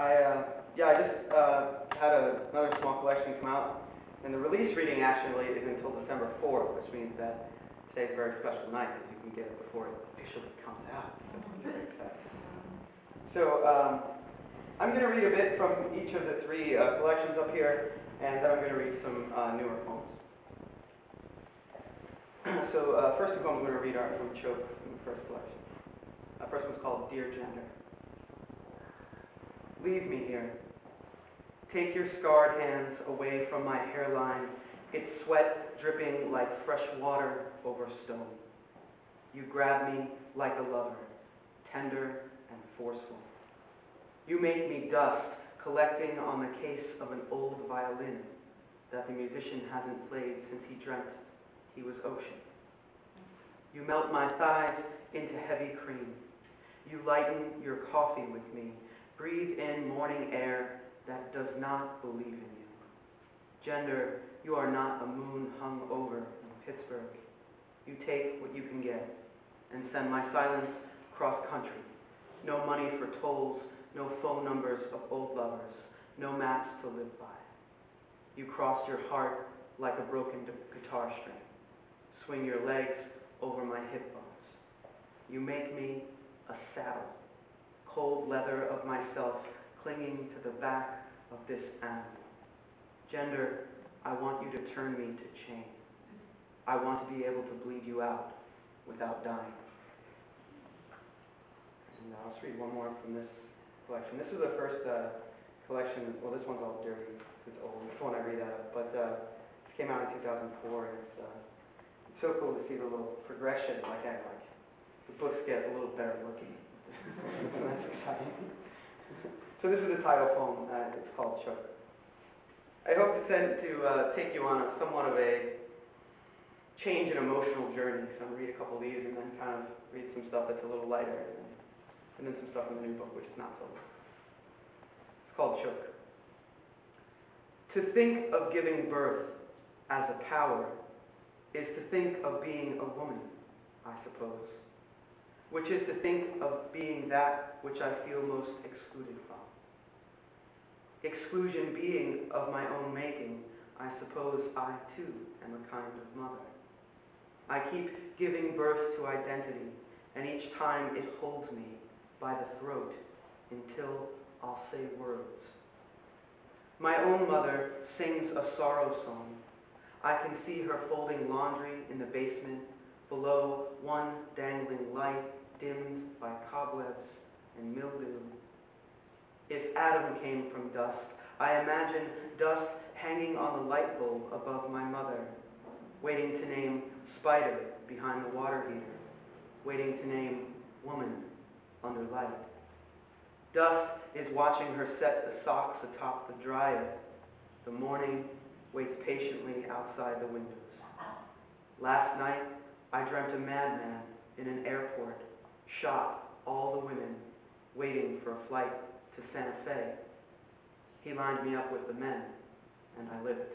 I just had another small collection come out, and the release reading actually is until December 4th, which means that today's a very special night because you can get it before it officially comes out. So it's very exciting. So I'm going to read a bit from each of the three collections up here, and then I'm going to read some newer poems. So first of all, I'm going to read art from Choke in the first collection. The first one's called Dear Gender. Leave me here. Take your scarred hands away from my hairline, its sweat dripping like fresh water over stone. You grab me like a lover, tender and forceful. You make me dust, collecting on the case of an old violin that the musician hasn't played since he dreamt he was ocean. You melt my thighs into heavy cream. You lighten your coffee with me. Breathe in morning air that does not believe in you. Gender, you are not a moon hung over in Pittsburgh. You take what you can get and send my silence cross country. No money for tolls, no phone numbers of old lovers, no maps to live by. You cross your heart like a broken guitar string. Swing your legs over my hip bones. You make me a saddle. Cold leather of myself clinging to the back of this animal. Gender, I want you to turn me to chain. I want to be able to bleed you out without dying. And I'll just read one more from this collection. This is the first collection. Well, this one's all dirty. This is old. It's the one I read out of. But this came out in 2004, and it's so cool to see the little progression. Like the books get a little better looking. So that's exciting. So this is the title poem. It's called Choke. I hope to take you on somewhat of a change in emotional journey. So I'm going to read a couple of these and then kind of read some stuff that's a little lighter, and then some stuff in the new book which is not so light. It's called Choke. To think of giving birth as a power is to think of being a woman, I suppose. Which is to think of being that which I feel most excluded from. Exclusion being of my own making, I suppose I too am a kind of mother. I keep giving birth to identity, and each time it holds me by the throat until I'll say words. My own mother sings a sorrow song. I can see her folding laundry in the basement below one dangling light dimmed by cobwebs and mildew. If Adam came from dust, I imagine dust hanging on the light bulb above my mother, waiting to name spider behind the water heater, waiting to name woman under light. Dust is watching her set the socks atop the dryer. The morning waits patiently outside the windows. Last night, I dreamt a madman in an airport shot all the women waiting for a flight to Santa Fe. He lined me up with the men, and I lived.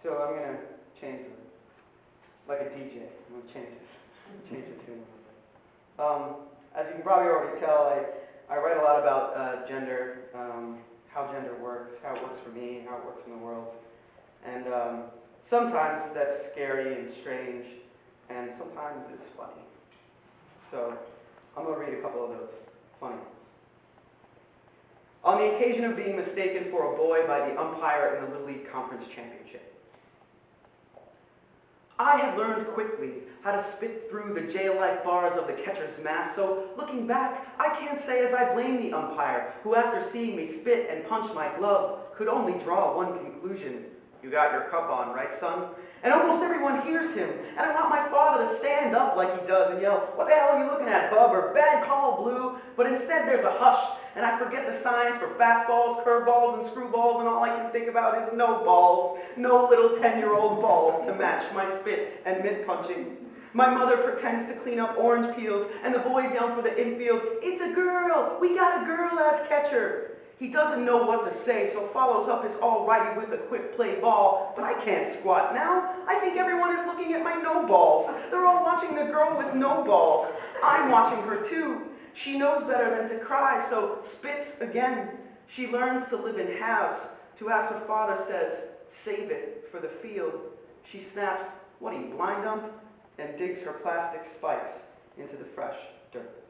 So I'm going to change it, like a DJ. I'm going to change the tune a little bit. As you can probably already tell, I write a lot about gender, how gender works, how it works for me, how it works in the world. And sometimes that's scary and strange, and sometimes it's funny. So I'm going to read a couple of those funny ones. On the occasion of being mistaken for a boy by the umpire in the Little League Conference Championship. I had learned quickly how to spit through the jail-like bars of the catcher's mask, so looking back, I can't say as I blame the umpire, who after seeing me spit and punch my glove, could only draw one conclusion. You got your cup on, right, son? And almost everyone hears him, and I want my father to stand up like he does and yell, "What the hell are you looking at, bub?" or "Bad call, Blue." But instead there's a hush, and I forget the signs for fastballs, curveballs, and screwballs, and all I can think about is no balls, no little 10-year-old balls to match my spit and mid-punching. My mother pretends to clean up orange peels, and the boys yell for the infield, "It's a girl! We got a girl as catcher!" He doesn't know what to say, so follows up his alrighty with a quick play ball. But I can't squat now. I think everyone is looking at my no balls. They're all watching the girl with no balls. I'm watching her too. She knows better than to cry, so spits again. She learns to live in halves, to as her father says, save it for the field. She snaps, what are you, blind dump? And digs her plastic spikes into the fresh dirt.